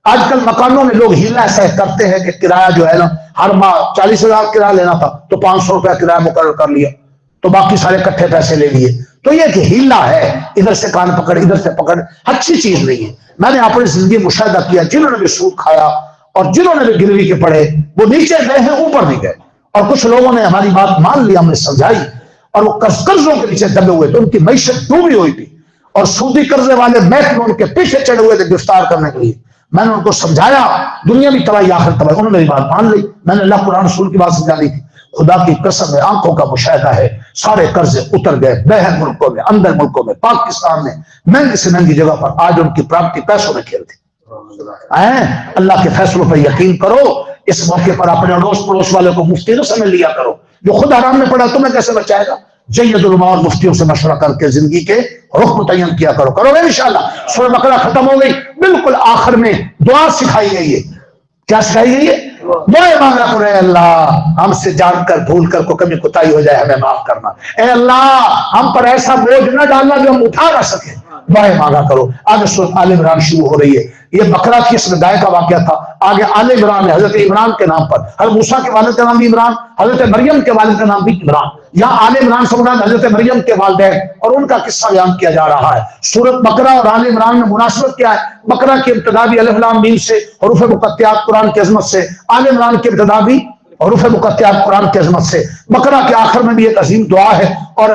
آج کل مکانوں میں لوگ ہیلا ایسا کرتے ہیں کہ کرایہ جو ہے نا, ہر ماہ 40,000 کرایہ لینا تھا تو 500 روپے کرایہ مقرر کر لیا, تو باقی سارے کٹھے پیسے لے لیے. تو یہ کہ ہیلا ہے, ادھر سے کان پکڑ ادھر سے پکڑ, اچھی چیز نہیں ہے. میں نے اپنی زندگی مشاہدہ کیا, جنہوں نے بھی سود کھایا اور جنہوں نے بھی گروی کے پڑھے وہ نیچے گئے ہیں, اوپر نہیں گئے. اور کچھ لوگوں نے ہماری بات مان لی, ہم نے سمجھائی, اور وہ قرضوں کے نیچے دبے ہوئے تھے, ان کی معیشت ڈوبی ہوئی تھی, اور سودی قرضے والے محکمے ان کے پیچھے چڑھے ہوئے تھے گرفتار کرنے کے لیے. میں نے ان کو سمجھایا, دنیا بھی تباہی آخر تباہی, انہوں نے میری بات مان لی. میں نے اللہ قرآن رسول کی بات سمجھا دی تھی. خدا کی قسم ہے, آنکھوں کا مشاہدہ ہے, سارے قرضے اتر گئے. باہر ملکوں میں, اندر ملکوں میں, پاکستان میں مہنگی سے مہنگی جگہ پر آج ان کی پراپرٹی پیسوں میں کھیلتی. اللہ کے فیصلوں پر یقین کرو. اس موقع پر اپنے اڑوس پڑوس والے کو مفتی نہ سمجھ لیا کرو. جو خود حرام میں پڑا تمہیں کیسے بچائے گا؟ جید علماء اور مفتیوں سے مشورہ کر کے زندگی کے رخ متعین کیا کرو. کرو گے انشاءاللہ. سورہ بقرہ ختم ہو گئی, بالکل آخر میں دعا سکھائی گئی ہے. کیا سکھائی گئی ہے؟ دعائیں مانگا کرو, اے اللہ ہم سے جان کر بھول کر کو کمی کوتاہی ہو جائے, ہمیں معاف کرنا. اے اللہ ہم پر ایسا بوجھ نہ ڈالنا جو ہم اٹھا نہ سکے. دعائیں مانگا کرو. آگے سورۃ آل عمران شروع ہو رہی ہے. یہ بقرہ کی اس میں گائے کا واقعہ تھا. آگے آل عمران ہے, حضرت عمران کے نام پر. حضرت موسیٰ کے والد کا نام بھی عمران, حضرت مریم کے والد کا نام بھی عمران. یہاں آل عمران سے مراد حضرت مریم کے والدین اور ان کا قصہ بیان کیا جا رہا ہے. سورۃ بقرہ اور آل عمران میں مناسبت کیا ہے؟ بقرہ کی ابتدا بھی الف لام میم سے, حروف مقطعات قرآن کی عظمت سے. آل عمران کی ابتدا بھی حروف مقطعات قرآن کی عظمت سے. بقرہ کے آخر میں بھی ایک عظیم دعا ہے, اور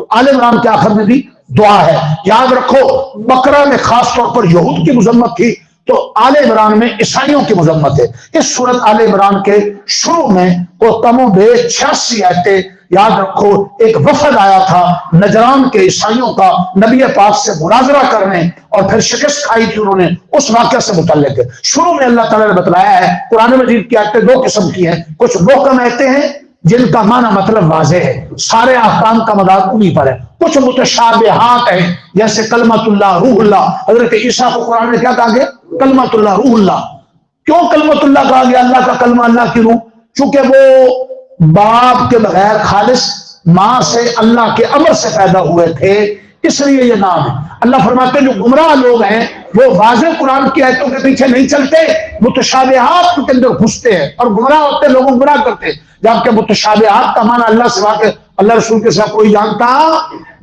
آل عمران کے آخر میں بھی دعا ہے. یاد رکھو بقرہ میں خاص طور پر یہود کی مذمت تھی, تو آل عمران میں عیسائیوں کی مذمت ہے. اس سورت آل عمران کے شروع میں وہ کم و بیش 86 آیتیں. یاد رکھو ایک وفد آیا تھا نجران کے عیسائیوں کا نبی پاک سے مناظرہ کرنے, اور پھر شکست کھائی تھی انہوں نے. اس واقعہ سے متعلق ہے. شروع میں اللہ تعالیٰ نے بتلایا ہے قرآن مجید کی آیتیں 2 قسم کی ہیں. کچھ محکم آیتیں ہیں جن کا معنی مطلب واضح ہے, سارے احکام کا مدار انہی پر ہے. کچھ متشابہات ہیں جیسے کلمۃ اللہ روح اللہ. حضرت عیسیٰ کو قرآن نے کیا کہا گیا؟ کلمۃ اللہ روح اللہ. کیوں کلمۃ اللہ کہا گیا؟ اللہ کا کلمہ, اللہ کی روح, چونکہ وہ باپ کے بغیر خالص ماں سے اللہ کے امر سے پیدا ہوئے تھے, اس لیے یہ نام ہے. اللہ فرماتے ہیں جو گمراہ لوگ ہیں وہ واضح قرآن کی آیتوں کے پیچھے نہیں چلتے, متشابہات کے اندر گھستے ہیں اور گمراہ ہوتے, لوگوں گمراہ کرتے. جبکہ متشابہات کا معنی اللہ سوا کے, اللہ رسول کے سوا کوئی جانتا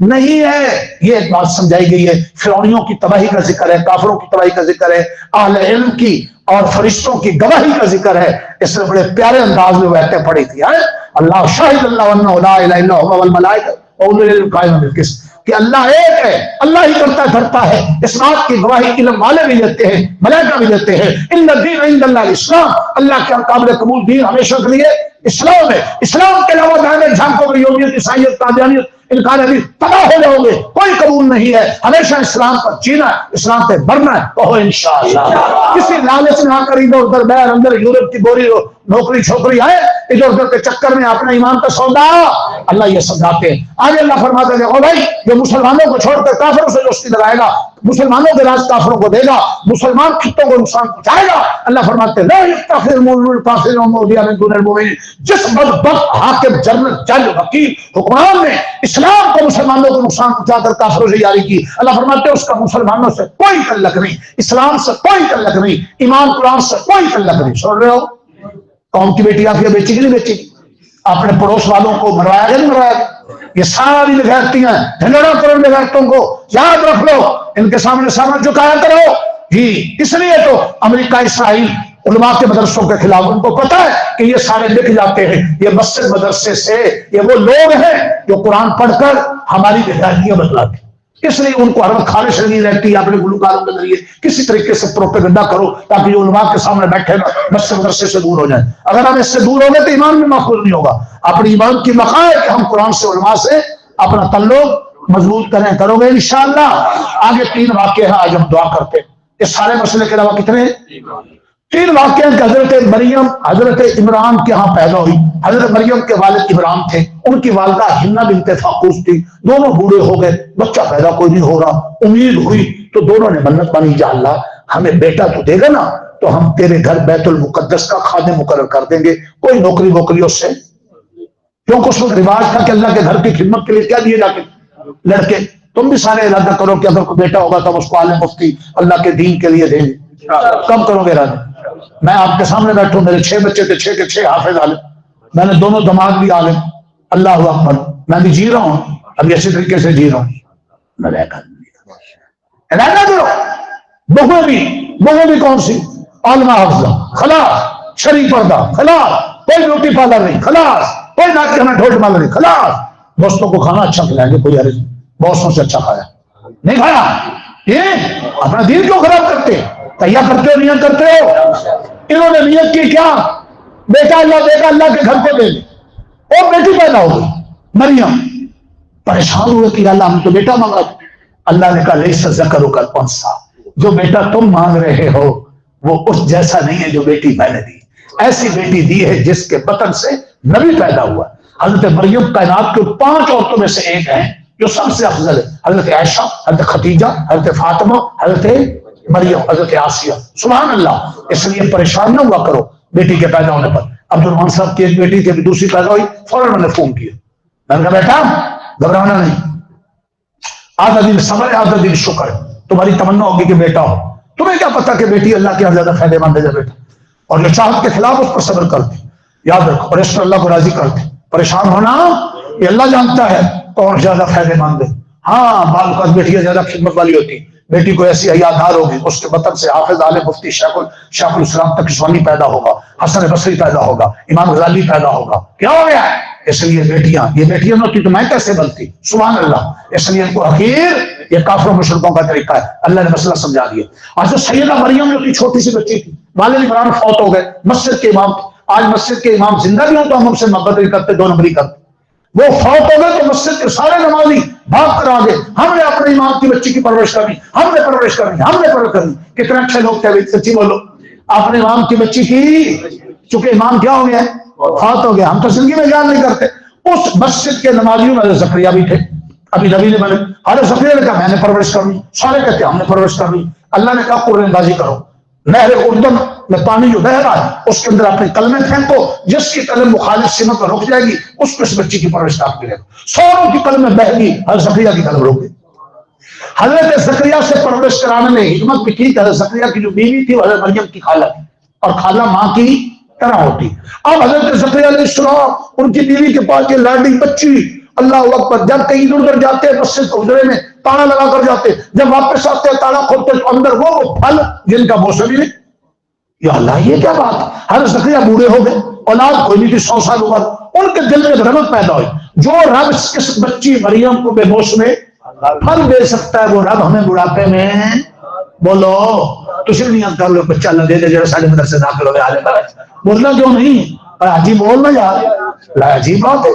نہیں ہے. یہ ایک بات سمجھائی گئی ہے. فرعونیوں کی تباہی کا ذکر ہے, کافروں کی تباہی کا ذکر ہے, اہل علم کی اور فرشتوں کی گواہی کا ذکر ہے. اس نے بڑے پیارے انداز میں باتیں پڑھی تھی. اللہ شاہد اللہ انہ لا الہ الا هو والملائکۃ واولو العلم قائما بالقسط, کہ اللہ ایک ہے, اللہ ہی کرتا دھرتا ہے. اس بات کی گواہی علم والے بھی دیتے ہیں, ملائکہ بھی دیتے ہیں. ان الدین عند اللہ الاسلام, اللہ کے قابل قبول دین ہمیشہ کے لیے اسلام ہے. اسلام کے علاوہ جانے جھانکو گے یومیت, عیسائیت, قادیانیت, انکار حدیث, تباہ ہو جاؤ گے. کوئی قبول نہیں ہے. ہمیشہ اسلام پر جینا ہے, اسلام پہ مرنا ہے. کہو انشاءاللہ. کسی لالچ میں آ کر ادھر ادھر بیر اندر یورپ کی بوری نوکری چھوکری آئے, ادھر ادھر کے چکر میں اپنا ایمان کا سودا, اللہ یہ سمجھاتے ہیں. آگے اللہ فرماتے ہیں دیکھو بھائی, جو مسلمانوں کو چھوڑ کر کافروں سے دوستی لگائے گا, مسلمانوں کے راز کافروں کو دے گا, مسلمان خطوں کو نقصان پہنچائے گا. اللہ فرماتے ہیں لا یتخذ المؤمنون الکافرین اولیاء من دون المؤمنین. جس بدبخت حاکم جنرل جج وکیل حکمران نے اسلام کو مسلمانوں کو نقصان پہنچا کر کافروں سے یاری کی, اللہ فرماتے ہیں اس کا مسلمانوں سے کوئی تعلق نہیں, اسلام سے کوئی تعلق نہیں, ایمان قرآن سے کوئی تعلق نہیں. سن رہے ہو؟ قوم کی بیٹی آپ یہ بیچی کی نہیں بیچی؟ اپنے پڑوس والوں کو مروایا گیا نہیں مروایا گیا؟ یہ ساری بغیرتیاں, ڈھنڈورا کرو بغیرتوں کو, یاد رکھ لو, ان کے سامنے سامنے جھکایا کرو. جی اس لیے تو امریکہ اسرائیل علماء کے مدرسوں کے خلاف، ان کو پتا ہے کہ یہ سارے لکھ جاتے ہیں، یہ مسجد مدرسے سے یہ وہ لوگ ہیں جو قرآن پڑھ کر ہماری بےحیائیاں بتلاتے ہیں، اس لیے ان کو ہر وقت خالص نہیں رہتی اپنے گلوکاروں کے ذریعے کسی طریقے سے پروپیگنڈا کرو تاکہ جو علماء کے سامنے بیٹھے نا مسجد مدرسے سے دور ہو جائیں۔ اگر ہم اس سے دور ہو گئے تو ایمان بھی محفوظ نہیں ہوگا۔ اپنی ایمان کی بقا ہے کہ ہم قرآن سے علماء سے اپنا تعلق مضبوط کرو گے انشاءاللہ۔ آگے 3 واقعے ہیں، آج ہم دعا کرتے ہیں۔ اس سارے مسئلے کے علاوہ کتنے ہیں؟ 3 واقعے کہ حضرت مریم حضرت عمران کے ہاں پیدا ہوئی۔ حضرت مریم کے والد عمران تھے، ان کی والدہ ہنہ بنت فاقوس تھی، دونوں بوڑھے ہو گئے، بچہ پیدا کوئی نہیں ہو رہا، امید ہوئی تو دونوں نے منت مانی، یا اللہ ہمیں بیٹا تو دے گا نا تو ہم تیرے گھر بیت المقدس کا خادم مقرر کر دیں گے، کوئی نوکری ووکری اس سے، کیونکہ اس وقت رواج تھا کہ اللہ کے گھر کی خدمت کے لیے کیا دیے جاتے لڑکے۔ تم بھی سارے ارادہ کرو کہ اگر کوئی بیٹا ہوگا تو ہم اس کو عالم مفتی اللہ کے دین کے لیے دیں گے، کم کرو گے ارادہ؟ میں آپ کے سامنے بیٹھوں، میرے 6 بچے تھے، 6 کے 6 حافظ عالم، میں نے دونوں دماغ بھی عالم، اللہ اکبر، میں بھی جی رہا ہوں ابھی اسی طریقے سے جی رہا ہوں۔ میں بہو بھی کون سی عالمہ حافظہ، خلاص، شریف پردہ، خلاص، کوئی بیوٹی پارلر نہیں، خلاص، کوئی ناچ کرنا ڈھول ڈمال نہیں، خلاص، دوستوں کو کھانا اچھا کھلائیں گے، کوئی حرج، بوسوں سے اچھا کھایا نہیں کھایا، یہ اپنا دین کیوں خراب کرتے؟ تیار کرتے ہو نیت کرتے ہو؟ انہوں نے نیت کی کیا؟ بیٹا اللہ دے گا، اللہ کے گھر پہ دے گا، اور بیٹی پیدا ہو گئی مریم، پریشان ہوئے کہ اللہ ہم تو بیٹا مانگا، اللہ نے کہا لیس ذکرک الانثی، جو بیٹا تم مانگ رہے ہو وہ اس جیسا نہیں ہے جو بیٹی میں نے دی، ایسی بیٹی دی ہے جس کے بطن سے نبی پیدا ہوا۔ حضرت مریم کائنات کے 5 عورتوں میں سے ایک ہیں جو سب سے افضل ہے، حضرت عائشہ، حضرت خدیجہ، حضرت فاطمہ، حضرت مریم، حضرت آسیہ، سبحان اللہ۔ اس لیے پریشان نہ ہوا کرو بیٹی کے پیدا ہونے پر۔ عبد الرحمان صاحب کی ایک بیٹی تھی، دوسری پیدا ہوئی، فوراً میں نے فون کیا، میں نے کہا بیٹا گھبرانا نہیں، آدھا دن صبر آدھا دن شکر، تمہاری تمنا ہوگی کہ بیٹا ہو، تمہیں کیا پتا کہ بیٹی اللہ کے زیادہ فائدے مند ہے بیٹا، اور جو چاہت کے خلاف اس پر صبر کرتے، یاد رکھو، اور اس پر اللہ کو راضی کرتے۔ پریشان ہونا یہ اللہ جانتا ہے کون زیادہ فائدے مند ہے۔ ہاں بعض اوقات بیٹیاں زیادہ خدمت والی ہوتی، بیٹی کو ایسی حیادار ہوگی، اس کے بطن سے حافظ عالم مفتی شیخ الاسلام تقشوانی پیدا ہوگا، حسن بصری پیدا ہوگا، امام غزالی پیدا ہوگا، کیا ہو گیا ہے؟ اس لیے بیٹیاں، یہ بیٹیاں نہ ہوتی تو میں کیسے بنتی، سبحان اللہ۔ اس لیے ان کو حقیر، یہ کافروں مشرکوں کا طریقہ ہے، اللہ نے مسئلہ سمجھا دیا۔ آج جو سیدہ مریم جو تھی چھوٹی سی بچی تھی، والد عمران فوت ہو گئے، مسجد کے امام تھے، آج مسجد کے امام زندہ بھی ہوں تو ہم ان سے محبت نہیں کرتے، 2 نمبری کرتے، وہ فوت ہو گئے تو مسجد کے سارے نمازی بھاگ کر آ گئے، ہم نے اپنے امام کی بچی کی پرورش کرنی، ہم نے پرورش کرنی، ہم نے پرورش کرنی۔ کتنے اچھے لوگ تھے، سچی بولو، اپنے امام کی بچی کی، چونکہ امام کیا ہو گیا، فوت ہو گیا، ہم تو زندگی میں جان نہیں کرتے۔ اس مسجد کے نمازیوں میں زکریا بھی تھے، ابھی نبی نے بنے، حضرت زکریا نے کہا میں نے پرورش کرنی، سارے کہتے ہم نے پرورش کرنی۔ اللہ نے کہا قرآن اندازی کرو، نہر اردن میں پانی جو بہ رہا ہے اس کے اندر اپنے کلمے پھینکو، جس کی قلم مخالف سمت پر رک جائے گی اس کو اس بچی کی پرورش آپ ملے گا۔ سوروں کی قلمیں بہ گئی، حضرت زکریا کی قلم رک گئی۔ حضرت زکریا سے پرورش کرانے میں حکمت بھی تھی کہ حضرت زکریا کی جو بیوی تھی وہ حضرت مریم کی خالہ تھی، اور خالہ ماں کی طرح ہوتی۔ اب حضرت زکریا علیہ السلام ان کی بیوی کے پاس یہ لاڈلی بچی، اللہ اکبر، جب کہیں ادھر ادھر جاتے مسجد حجرے میں تالا لگا کر جاتے، جب واپس آتے تالا کھولتے تو اندر وہ پھل جن کا موسم ہی نہیں۔ یا اللہ یہ کیا بات ہے؟ حضرت زکریا بوڑھے ہو گئے، اولاد کوئی نہیں تھی، 100 سال عمر، ان کے دل میں ایک رغبت پیدا ہوئی، جو رب اس بچی مریم کو بے ہوش میں پھل دے سکتا ہے وہ رب ہمیں بڑھاپے میں، بولو تسی نیت کر لو بچہ اللہ دے دے جڑا سارے مدرسے داخل ہوئے عالم بولنا کیوں نہیں؟ عجیب بولنا یار، لا عجیب بات ہے۔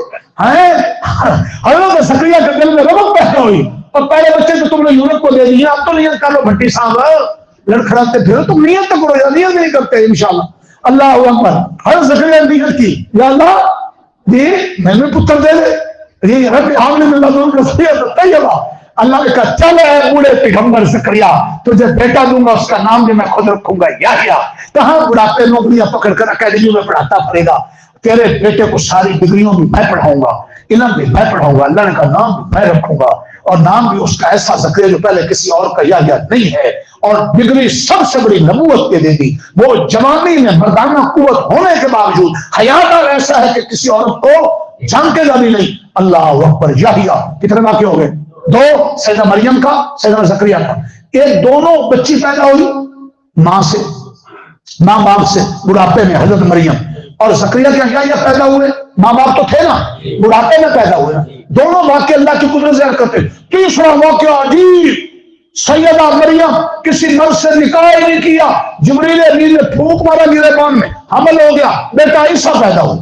حضرت زکریا کے دل میں رغبت پیدا ہوئی، اور پہلے بچے تو تم نے یورپ کو دے دیا، اب تو نیت کر لو بھٹی صاحب، لڑکھڑاتے پھر تم نیت تو کرو یا نیت نہیں کرتے انشاءاللہ۔ اللہ اکبر، حضرت زکریا نے نیت کی، یا اللہ دی میں نے پتر دے دے، یہ رب عامل من لدنک ذریۃ طیبہ۔ اللہ نے کہا چل اے بوڑھے پیغمبر زکریا، تجھے بیٹا دوں گا، اس کا نام بھی میں خود رکھوں گا یحییٰ۔ کہاں بڑھاپے نوکریاں پکڑ کر اکیڈمی میں پڑھاتا پڑے گا، تیرے بیٹے کو ساری ڈگریوں بھی میں پڑھاؤں گا، علم بھی میں پڑھاؤں گا۔ اللہ نے کہا نام بھی میں رکھوں گا، اور نام بھی اس کا ایسا زکریا جو پہلے کسی اور کا یحییٰ نہیں ہے، اور ڈگری سب سے بڑی نبوت کے دے دی۔ وہ جوانی میں مردانہ قوت ہونے کے باوجود حیات ایسا ہے کہ کسی عورت کو جانتے گا بھی نہیں۔ اللہ اکبر، یحییٰ۔ کتنے واقع ہو گئے؟ 2، سیدہ مریم کا، سیدہ زکریا کا۔ ایک دونوں بچی پیدا ہوئی ماں سے، ماں باپ سے بڑھاپے میں حضرت مریم اور زکریا کے یحییٰ پیدا ہوئے، ماں باپ تو تھے نا، بڑھاپے میں پیدا ہوئے، دونوں واقعے اللہ کی قدرت ظاہر کرتے۔ تیسرا واقعہ عجیب، سیدہ مریم کسی مرد سے نکاح ہی نہیں کیا، جبریل امین نے پھونک مارا گریبان میں، حمل ہو گیا، بیٹا عیسیٰ پیدا ہوا۔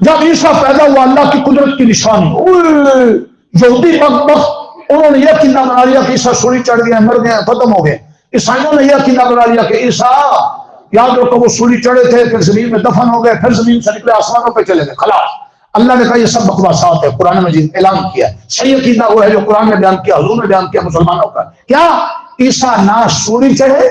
جب عیسیٰ پیدا ہوا اللہ کی قدرت کی نشانی، یہودی بدبخت انہوں نے یہ عقیدہ بنا لیا کہ عیسیٰ سولی چڑھ گیا، مر گیا، ختم ہو گئے۔ عیسائیوں نے یہ عقیدہ بنا لیا کہ عیسیٰ یاد رکھو وہ سولی چڑھے تھے، پھر زمین میں دفن ہو گئے، پھر زمین سے نکلے آسمانوں پہ چلے گئے، خلاص۔ اللہ نے کہا یہ سب بکواسات ہے، قرآن مجید اعلان کیا ہے۔ صحیح عقیدہ وہ ہے جو قرآن نے بیان کیا، حضور نے بیان کیا مسلمانوں کا، کیا عیسیٰ نہ سولی چڑھے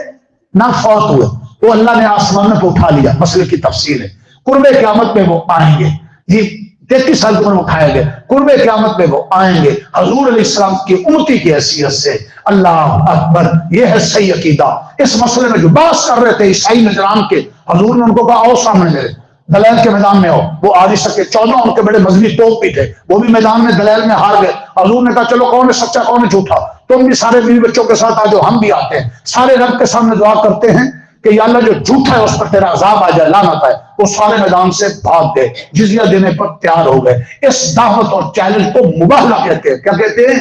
نہ فوت ہوئے، وہ اللہ نے آسمانوں پہ اٹھا لیا۔ مسئلے کی تفصیل ہے، قرب قیامت میں وہ آئیں گے، جی 33 سال کی عمر میں اٹھائے گئے، قرب قیامت میں وہ آئیں گے حضور علیہ السلام کی امتی کی حیثیت سے۔ اللہ اکبر، یہ ہے صحیح عقیدہ۔ اس مسئلے میں جو بحث کر رہے تھے عیسائی نجران کے، حضور نے ان کو کہا آؤ سامنے میرے دلائل کے میدان میں ہو، وہ آ نہیں سکے۔ 14 ان کے بڑے مذہبی توپ بھی تھے، وہ بھی میدان میں دلائل میں ہار گئے۔ حضور نے کہا چلو کون ہے سچا کون ہے جھوٹا، تم بھی سارے بیوی بچوں کے ساتھ آ جاؤ، ہم بھی آتے ہیں، سارے رب کے سامنے دعا کرتے ہیں کہ یا اللہ جو جھوٹا ہے اس پر تیرا عذاب آ جائے، لعنت ہے۔ وہ سارے میدان سے بھاگ گئے، جزیہ دینے پر تیار ہو گئے۔ اس دعوت اور چیلنج کو مباہلہ کہتے ہیں۔ کیا کہتے ہیں؟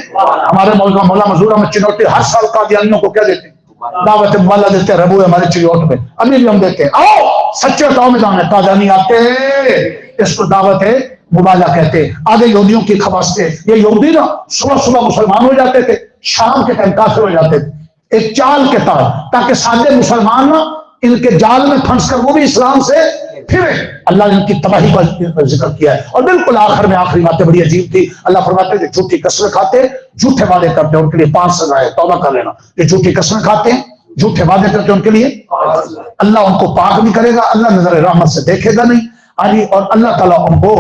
ہمارے مولا مزور احمد چنوٹی ہر سال قادیانیوں کو کیا دیتے ہیں؟ دعوت مباہلہ دیتے ہیں، ربو ہمارے چریوٹ میں ابھی بھی ہم دیتے ہیں، آؤ سچے بتاؤ میدان میں، قادیانی آتے ہیں، اس کو دعوت ہے مباہلہ کہتے ہیں۔ آگے یہودیوں کی خواستیں، یہ یہودی نا صبح صبح مسلمان ہو جاتے تھے، شام کے ٹائم کافر ہو جاتے تھے، ایک چال کے تحت، تاکہ سادے مسلمان نا ان کے جال میں پھنس کر وہ بھی اسلام سے پھرے۔ اللہ نے ان کی تباہی کا ذکر کیا ہے۔ اور بالکل آخر میں آخری باتیں بڑی عجیب تھی، اللہ فرماتے ہیں جو جھوٹی قسمیں کھاتے جھوٹے وعدے کرتے ہیں ان کے لیے 5 سزائیں، توبہ کر لینا۔ جو جھوٹی قسمیں کھاتے ہیں جھوٹے وعدے کرتے ہیں ان کے لیے اللہ ان کو پاک نہیں کرے گا، اللہ نظر رحمت سے دیکھے گا نہیں، اور اللہ تعالیٰ ان کو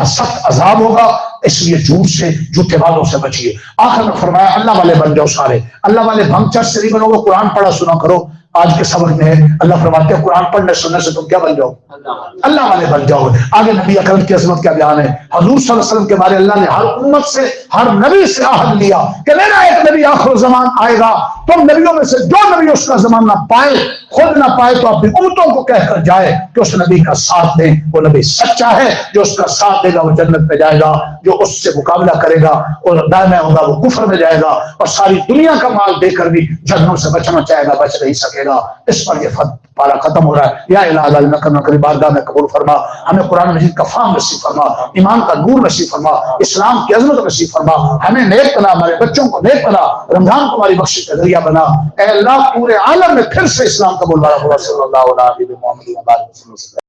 سخت عذاب ہوگا۔ اس لیے جھوٹ سے جھوٹے وعدوں سے بچیے۔ آخر میں فرمایا اللہ والے بن جاؤ، سارے اللہ والے بھنگ چرچ سے نہیں بنو گے، قرآن پڑھا سنا کرو۔ آج کے سبق میں اللہ فرماتے ہیں قرآن پڑھنے سننے سے تم کیا بن جاؤ؟ اللہ والے بن جاؤ۔ آگے نبی اکرم کی عظمت کا بیان ہے، حضور صلی اللہ علیہ وسلم کے بارے اللہ نے ہر امت سے ہر نبی سے عہد لیا کہ میرا ایک نبی آخر زمان آئے گا، تم نبیوں میں سے جو نبی اس کا زمان نہ پائے، خود نہ پائے تو اپنی امتوں کو کہہ کر جائے کہ اس نبی کا ساتھ دیں، وہ نبی سچا ہے، جو اس کا ساتھ دے گا وہ جنت میں جائے گا، جو اس سے مقابلہ کرے گا اور دائما ہوگا وہ کفر میں جائے گا، اور ساری دنیا کا مال دے کر بھی جہنم سے بچنا چاہے گا، بچ نہیں سکے گا۔ اس پر یہ پارا ختم ہو رہا ہے۔ یا الہ اللہ بارگاہ میں قبول فرما، ہمیں قرآن مجید کا فہم نصیب فرما، ایمان کا نور نصیب فرما، اسلام کی عظمت نصیب فرما، ہمیں نیک بنا، ہمارے بچوں کو نیک بنا، رمضان کو ہماری بخشش کا ذریعہ بنا۔ اے اللہ پورے عالم میں پھر سے اسلام قبول والا ہوا، صلی اللہ علیہ وسلم۔